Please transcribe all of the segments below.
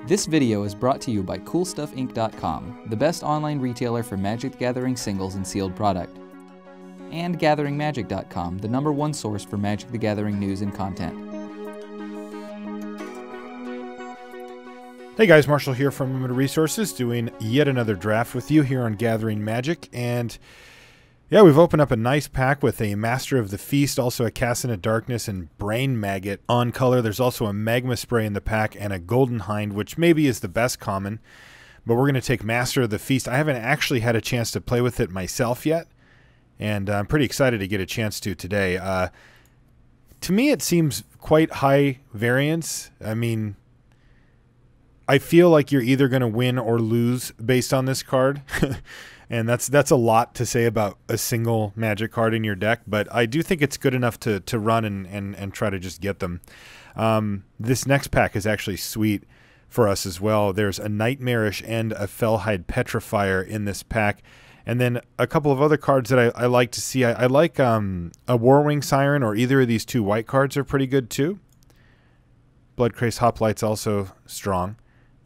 This video is brought to you by CoolStuffInc.com, the best online retailer for Magic the Gathering singles and sealed product, and GatheringMagic.com, the #1 source for Magic the Gathering news and content. Hey guys, Marshall here from Limited Resources, doing yet another draft with you here on Gathering Magic, and yeah, we've opened up a nice pack with a Master of the Feast, also a Cast into Darkness and Brain Maggot on color. There's also a Magma Spray in the pack and a Golden Hind, which maybe is the best common, but we're going to take Master of the Feast. I haven't actually had a chance to play with it myself yet, and I'm pretty excited to get a chance to today. To me, it seems quite high variance. I mean, I feel like you're either going to win or lose based on this card. And that's a lot to say about a single Magic card in your deck, but I do think it's good enough to run and try to just get them. This next pack is actually sweet for us as well. There's a Nightmarish and a Felhide Petrifier in this pack. And then a couple of other cards that I like to see. I like a Warwing Siren, or either of these two white cards are pretty good too. Bloodcraze Hoplite's also strong.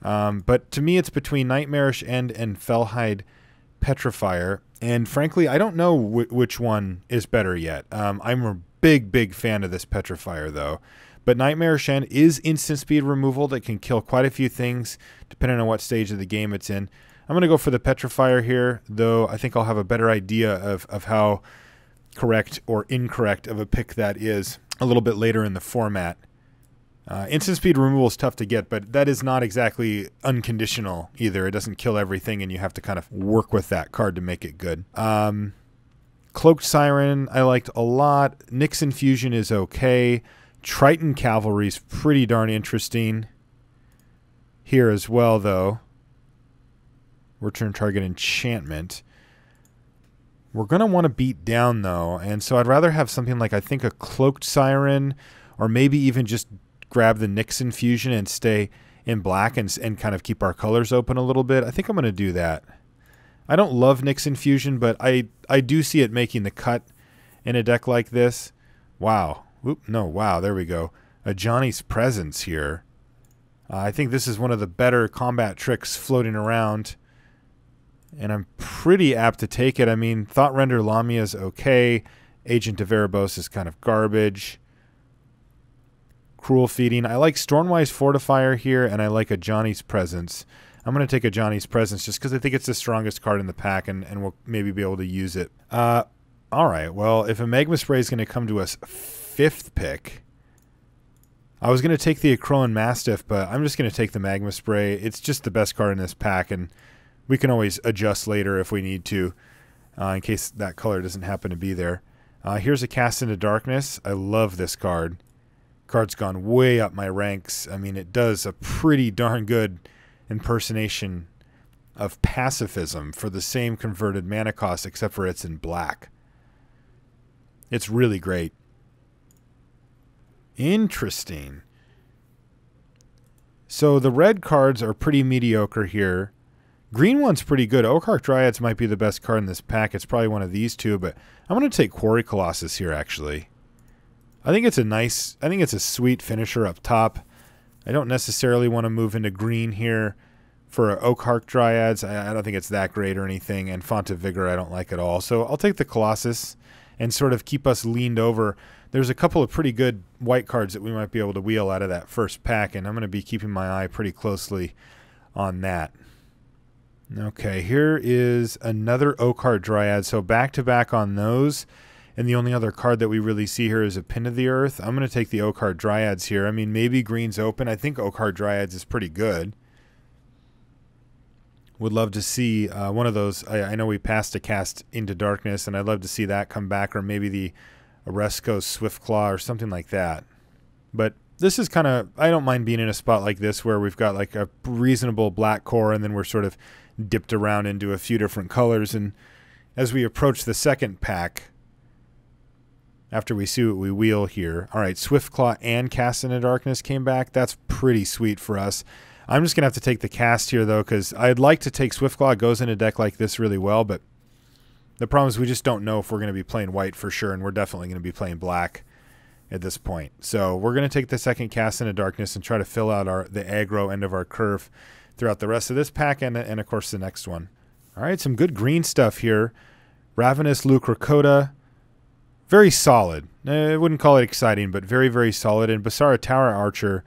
But to me, it's between Nightmarish and Felhide Petrifier, and frankly, I don't know which one is better yet. I'm a big fan of this Petrifier, though. But Nightmarish End is instant speed removal that can kill quite a few things, depending on what stage of the game it's in. I'm going to go for the Petrifier here, though I think I'll have a better idea of how correct or incorrect of a pick that is a little bit later in the format. Instant speed removal is tough to get, but that is not exactly unconditional either. It doesn't kill everything, and you have to kind of work with that card to make it good. Cloaked Siren I liked a lot. Nyx Infusion is okay. Triton Cavalry is pretty darn interesting here as well, though. Return target enchantment. We're going to want to beat down, though, and so I'd rather have something like, I think, a Cloaked Siren, or maybe even just grab the Nyx Infusion and stay in black and kind of keep our colors open a little bit. I think I'm going to do that. I don't love Nyx Infusion, but I do see it making the cut in a deck like this. Wow. Oop, no, wow, there we go. A Johnny's Presence here. I think this is one of the better combat tricks floating around, and I'm pretty apt to take it. I mean, Thought Render Lamia is okay. Agent of Erebos is kind of garbage. Cruel Feeding. I like Stormwise Fortifier here, and I like a Johnny's Presence. I'm going to take a Johnny's Presence just because I think it's the strongest card in the pack, and we'll maybe be able to use it. All right, well, if a Magma Spray is going to come to us 5th pick, I was going to take the Akroan Mastiff, but I'm just going to take the Magma Spray. It's just the best card in this pack, and we can always adjust later if we need to, in case that color doesn't happen to be there. Here's a Cast into Darkness. I love this card. Card's gone way up my ranks. I mean, it does a pretty darn good impersonation of pacifism for the same converted mana cost, except for it's in black. It's really great. Interesting. So the red cards are pretty mediocre here. Green one's pretty good. Oakheart Dryads might be the best card in this pack. It's probably one of these two, but I'm going to take Quarry Colossus here, actually. I think it's a sweet finisher up top. I don't necessarily want to move into green here for Oakheart Dryads. I don't think it's that great or anything, and Font of Vigor I don't like at all. So I'll take the Colossus and sort of keep us leaned over. There's a couple of pretty good white cards that we might be able to wheel out of that first pack, and I'm going to be keeping my eye pretty closely on that. Okay, here is another Oakheart Dryad. So back-to-back on those. And the only other card that we really see here is a Pin of the Earth. I'm going to take the Oakheart Dryads here. I mean, maybe green's open. I think Oakheart Dryads is pretty good. Would love to see one of those. I know we passed a Cast into Darkness, and I'd love to see that come back, or maybe the Oresco Swiftclaw or something like that. But this is kind of, I don't mind being in a spot like this where we've got like a reasonable black core, and then we're sort of dipped around into a few different colors. And as we approach the second pack, after we see what we wheel here. All right, Swiftclaw and Cast into Darkness came back. That's pretty sweet for us. I'm just going to have to take the Cast here, though, because I'd like to take Swiftclaw. It goes in a deck like this really well, but the problem is we just don't know if we're going to be playing white for sure, and we're definitely going to be playing black at this point. So we're going to take the second Cast into Darkness and try to fill out the aggro end of our curve throughout the rest of this pack and of course the next one. All right, some good green stuff here. Ravenous Leucrocota, very solid. I wouldn't call it exciting, but very, very solid. And Basara Tower Archer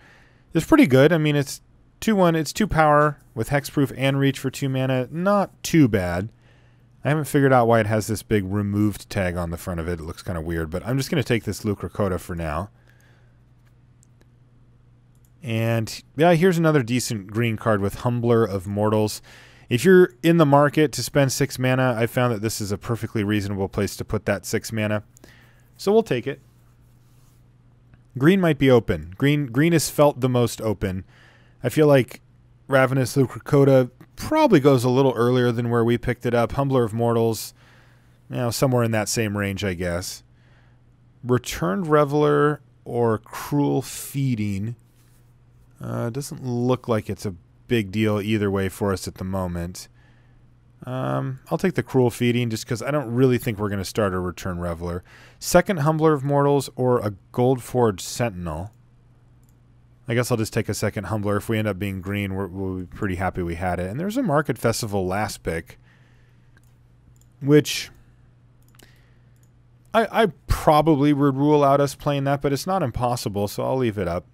is pretty good. I mean, it's 2/1, it's 2 power with hexproof and reach for 2 mana. Not too bad. I haven't figured out why it has this big removed tag on the front of it. It looks kind of weird, but I'm just going to take this Leucrocota for now. And yeah, here's another decent green card with Humbler of Mortals. If you're in the market to spend 6 mana, I found that this is a perfectly reasonable place to put that 6 mana. So we'll take it. Green might be open. Green is felt the most open. I feel like Ravenous Leucrocota probably goes a little earlier than where we picked it up. Humbler of Mortals, you know, somewhere in that same range, I guess. Returned Reveler or Cruel Feeding. Doesn't look like it's a big deal either way for us at the moment. I'll take the Cruel Feeding just because I don't really think we're going to start a Return Reveler. Second Humbler of Mortals or a Goldforged Sentinel. I guess I'll just take a second Humbler. If we end up being green, we'll be pretty happy we had it. And there's a Market Festival last pick, which I probably would rule out us playing that, but it's not impossible, so I'll leave it up.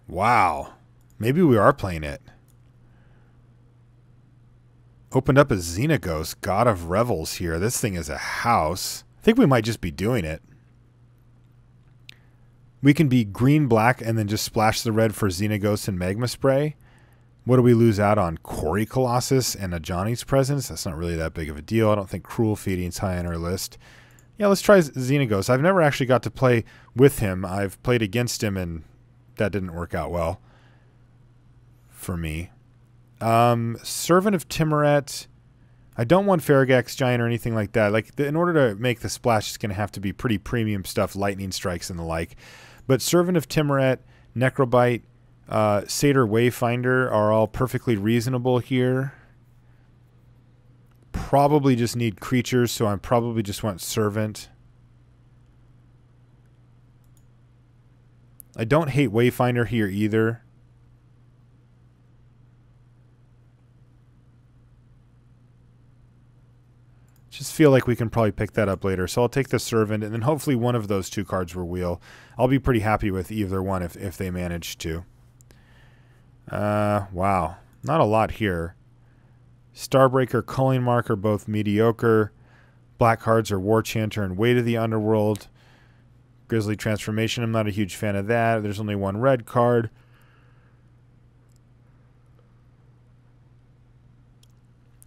Wow. Maybe we are playing it. Opened up a Xenagos, God of Revels here. This thing is a house. I think we might just be doing it. We can be green-black and then just splash the red for Xenagos and Magma Spray. What do we lose out on? Quarry Colossus and a Johnny's Presence? That's not really that big of a deal. I don't think Cruel Feeding's high on our list. Yeah, let's try Xenagos. I've never actually got to play with him. I've played against him, and that didn't work out well for me. Servant of Tymaret. I don't want Faragax Giant or anything like that. Like, in order to make the splash, it's going to have to be pretty premium stuff, lightning strikes and the like. But Servant of Tymaret, Necrobite, Satyr Wayfinder are all perfectly reasonable here. Probably just need creatures, so I probably just want Servant. I don't hate Wayfinder here either. Just feel like we can probably pick that up later. So I'll take the Servant, and then hopefully one of those 2 cards will wheel. I'll be pretty happy with either one if they manage to. Wow. Not a lot here. Starbreaker, Culling Mark are both mediocre. Black cards are War Chanter and Weight of the Underworld. Grizzly Transformation, I'm not a huge fan of that. There's only 1 red card.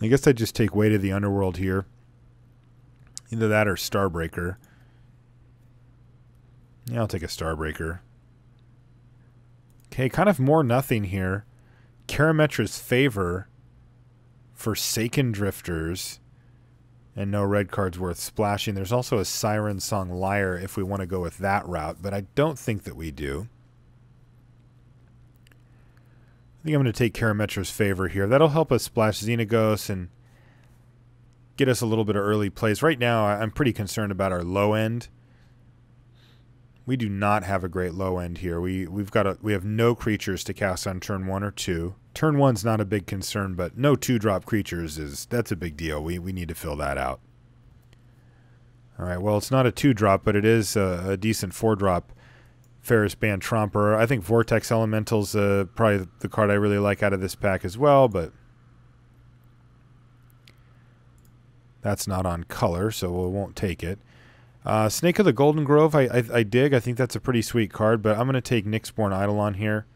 I guess I'd just take Weight of the Underworld here. Either that or Starbreaker. Yeah, I'll take a Starbreaker. Okay, kind of more nothing here. Karametra's Favor. Forsaken Drifters. And no red cards worth splashing. There's also a Siren Song Lyre if we want to go with that route, but I don't think that we do. I think I'm going to take Karametra's Favor here. That'll help us splash Xenagos and get us a little bit of early plays. Right now, I'm pretty concerned about our low end. We do not have a great low end here. We have no creatures to cast on turn 1 or 2. Turn 1's not a big concern, but no 2-drop creatures that's a big deal. We need to fill that out. All right, well, it's not a 2-drop, but it is a decent 4-drop Pheres-Band Tromper. I think Vortex Elemental's probably the card I really like out of this pack as well, but that's not on color, so we won't take it. Snake of the Golden Grove, I dig. I think that's a pretty sweet card, but I'm going to take Nyxborn Eidolon here.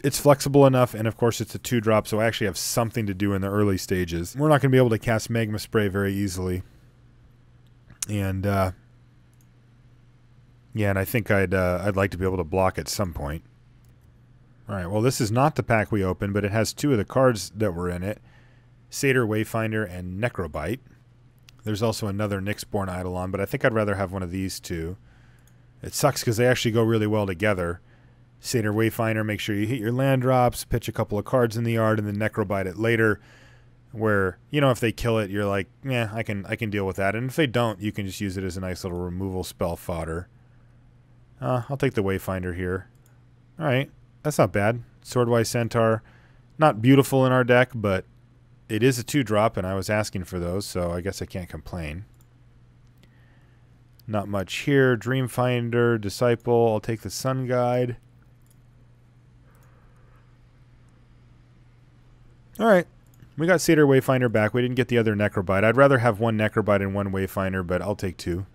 It's flexible enough, and of course it's a 2-drop, so I actually have something to do in the early stages. We're not going to be able to cast Magma Spray very easily. And, yeah, and I think I'd like to be able to block at some point. All right, well, this is not the pack we opened, but it has 2 of the cards that were in it. Satyr Wayfinder and Necrobite. There's also another Nyxborn Eidolon, but I think I'd rather have one of these 2. It sucks because they actually go really well together. Satyr Wayfinder, make sure you hit your land drops, pitch a couple of cards in the yard, and then Necrobite it later. where, you know, if they kill it, you're like, yeah, I can deal with that. And if they don't, you can just use it as a nice little removal spell fodder. I'll take the Wayfinder here. All right, that's not bad. Swordwise Centaur, not beautiful in our deck, but it is a 2-drop, and I was asking for those, so I guess I can't complain. Not much here. Dreamfinder, Disciple. I'll take the Sun Guide. All right. We got Satyr Wayfinder back. We didn't get the other Necrobite. I'd rather have one Necrobite and one Wayfinder, but I'll take 2.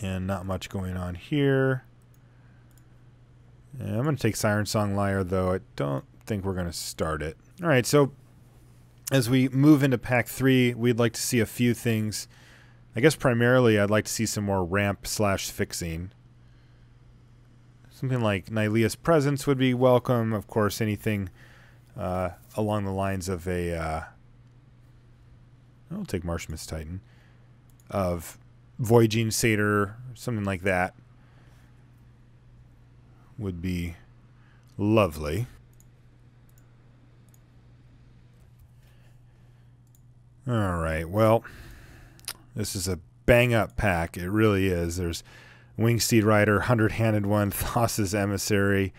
And not much going on here. Yeah, I'm going to take Siren Song Lyre, though. I don't think we're going to start it. All right, so as we move into Pack 3, we'd like to see a few things. I guess primarily I'd like to see some more ramp/fixing. Something like Nylea's Presence would be welcome. Of course, anything along the lines of a... I'll take Marshmith's Titan. Of Voyaging Satyr, something like that. Would be lovely. Alright, well, this is a bang-up pack. It really is. There's Wingsteed Rider, 100-handed one, Thassa's Emissary,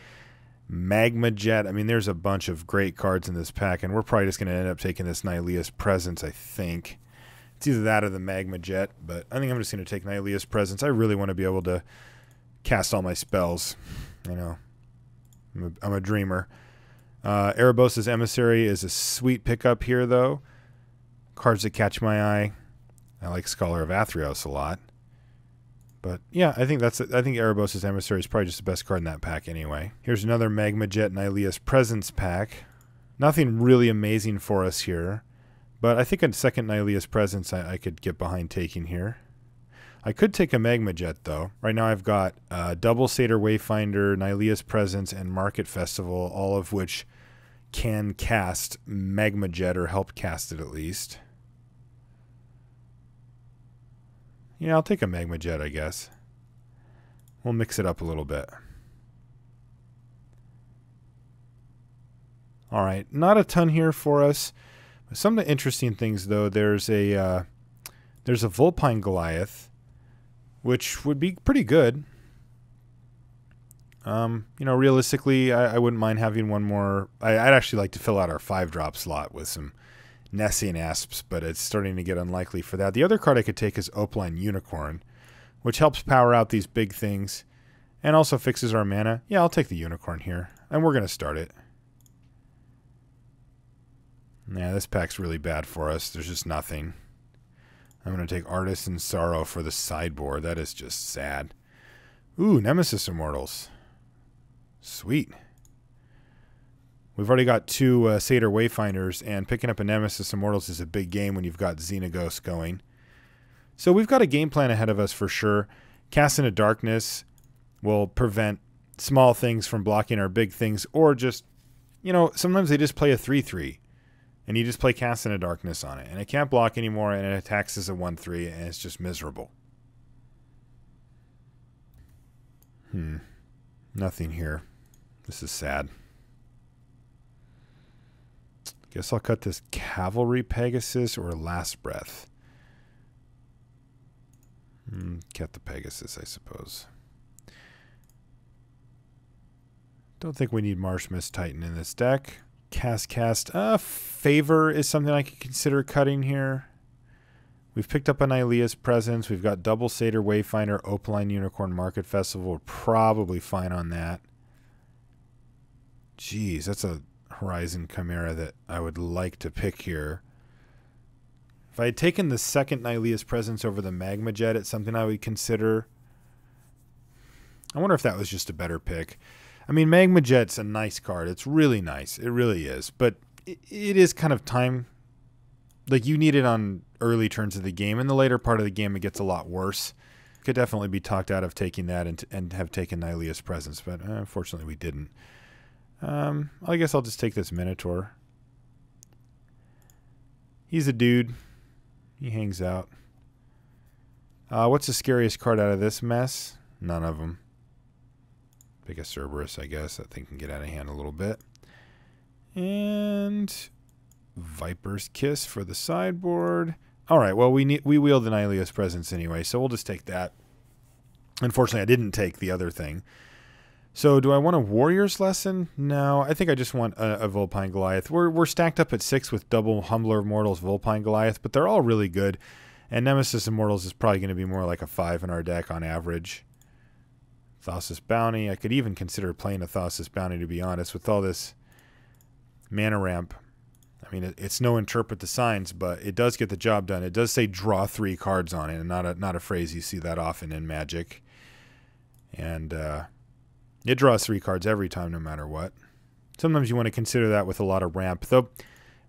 Magma Jet. I mean, there's a bunch of great cards in this pack, and we're probably just going to end up taking this Nylea's Presence, I think. It's either that or the Magma Jet, but I think I'm just going to take Nylea's Presence. I really want to be able to cast all my spells. You know, I'm a dreamer. Erebos' Emissary is a sweet pickup here, though. Cards that catch my eye. I like Scholar of Athreos a lot. But yeah, I think Erebos' Emissary is probably just the best card in that pack anyway. Here's another Magma Jet Nylea's Presence pack. Nothing really amazing for us here. But I think a second Nylea's Presence I could get behind taking here. I could take a Magma Jet, though. Right now I've got double Satyr Wayfinder, Nylea's Presence, and Market Festival, all of which can cast Magma Jet, or help cast it at least. Yeah, I'll take a Magma Jet, I guess. We'll mix it up a little bit. Alright, not a ton here for us. Some of the interesting things, though, there's a Vulpine Goliath, which would be pretty good. You know, realistically, I wouldn't mind having one more. I'd actually like to fill out our 5-drop slot with some Nessian Asps, but it's starting to get unlikely for that. The other card I could take is Opaline Unicorn, which helps power out these big things and also fixes our mana. Yeah, I'll take the Unicorn here, and we're going to start it. Yeah, this pack's really bad for us. There's just nothing. I'm going to take Artisan Sorrow for the sideboard. That is just sad. Ooh, Nemesis of Mortals. Sweet. We've already got 2 Satyr Wayfinders, and picking up a Nemesis of Mortals is a big game when you've got Xenagos going. So we've got a game plan ahead of us for sure. Cast into Darkness will prevent small things from blocking our big things, or just, you know, sometimes they just play a 3/3. And you just play Cast into Darkness on it. And it can't block anymore, and it attacks as a 1/3, and it's just miserable. Nothing here. This is sad. Guess I'll cut this Cavalry Pegasus or Last Breath. Cut the Pegasus, I suppose. Don't think we need Marshmith's Titan in this deck. Cast. Favor is something I could consider cutting here. We've picked up a Nylea's Presence. We've got double Satyr Wayfinder, Opaline Unicorn, Market Festival. We're probably fine on that. Jeez, that's a Horizon Chimera that I would like to pick here. If I had taken the second Nylea's Presence over the Magma Jet, it's something I would consider. I wonder if that was just a better pick. I mean, Magma Jet's a nice card. It's really nice. It really is. But it is kind of time. Like, you need it on early turns of the game. In the later part of the game, it gets a lot worse. Could definitely be talked out of taking that and have taken Nylea's Presence. But unfortunately, we didn't. I guess I'll just take this Minotaur. He's a dude. He hangs out. What's the scariest card out of this mess? None of them. Pick a Cerberus, I guess. That thing can get out of hand a little bit. And Viper's Kiss for the sideboard. All right, well, we wield the Nylea's Presence anyway, so we'll just take that. Unfortunately, I didn't take the other thing. So do I want a Warrior's Lesson? No, I think I just want a Vulpine Goliath. We're stacked up at 6 with double Humbler of Mortals, Vulpine Goliath, but they're all really good. And Nemesis of Mortals is probably going to be more like a 5 in our deck on average. Thassa's Bounty. I could even consider playing a Thassa's Bounty, to be honest, with all this mana ramp. I mean, it's no Interpret the Signs, but it does get the job done. It does say draw 3 cards on it, and not a phrase you see that often in Magic. And it draws 3 cards every time, no matter what. Sometimes you want to consider that with a lot of ramp, though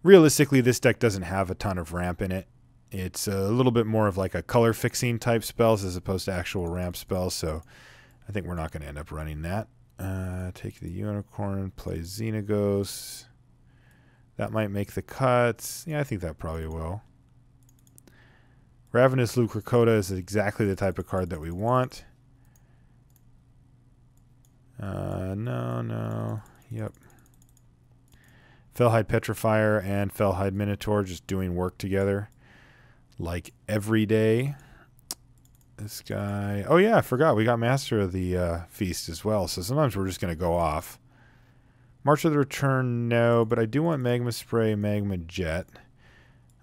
realistically this deck doesn't have a ton of ramp in it. It's a little bit more of like a color fixing type spells as opposed to actual ramp spells, so I think we're not going to end up running that. Take the Unicorn, play Xenagos. That might make the cuts. Yeah, I think that probably will. Ravenous Leucrocota is exactly the type of card that we want. No. Yep. Felhide Petrifier and Felhide Minotaur just doing work together. Like every day. This guy... Oh yeah, I forgot. We got Master of the Feast as well. So sometimes we're just going to go off. March of the Return, no, but I do want Magma Spray, Magma Jet.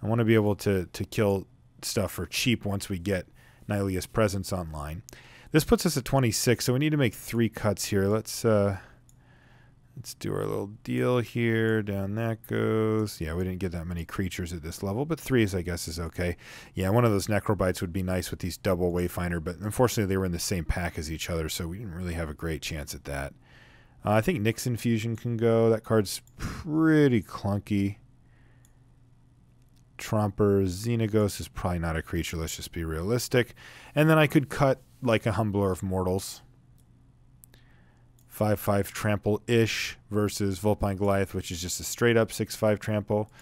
I want to be able to kill stuff for cheap once we get Nylea's Presence online. This puts us at 26, so we need to make 3 cuts here. Let's do our little deal here. Down that goes. Yeah, we didn't get that many creatures at this level, but 3 I guess is okay. Yeah, one of those Necrobites would be nice with these double Wayfinder, but unfortunately they were in the same pack as each other, so we didn't really have a great chance at that. I think Nyx Infusion can go. That card's pretty clunky. Tromper, Xenagos is probably not a creature. Let's just be realistic. And then I could cut like a Humbler of Mortals. 5/5 trample-ish versus Vulpine Goliath, which is just a straight-up 6/5 trample.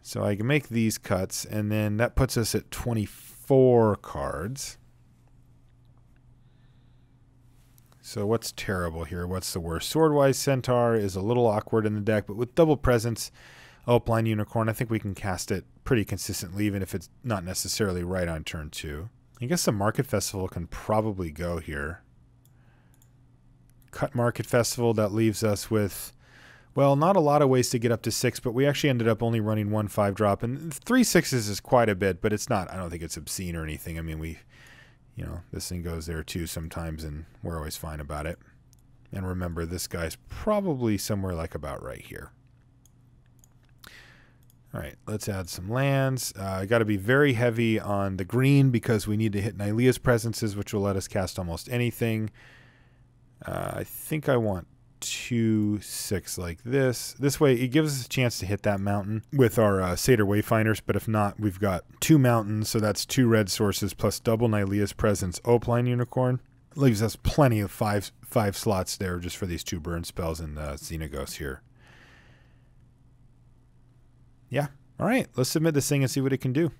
So I can make these cuts, and then that puts us at 24 cards. So what's terrible here? What's the worst? Swordwise Centaur is a little awkward in the deck, but with double presence, Opaline Unicorn, I think we can cast it pretty consistently, even if it's not necessarily right on turn 2. I guess the Market Festival can probably go here. Cut Market Festival, that leaves us with, well, not a lot of ways to get up to 6, but we actually ended up only running 1 5-drop, and 3 6s is quite a bit, but it's not, I don't think it's obscene or anything. I mean, you know, this thing goes there too sometimes, and we're always fine about it. And remember, this guy's probably somewhere like about right here. All right, let's add some lands. I got to be very heavy on the green because we need to hit Nylea's Presences, which will let us cast almost anything. I think I want 2 6 like this. This way, it gives us a chance to hit that mountain with our Satyr Wayfinders, but if not, we've got 2 mountains, so that's 2 red sources plus double Nylea's Presence, Opaline Unicorn. Leaves us plenty of 5 slots there just for these 2 burn spells and Xenagos here. Yeah. All right, let's submit this thing and see what it can do.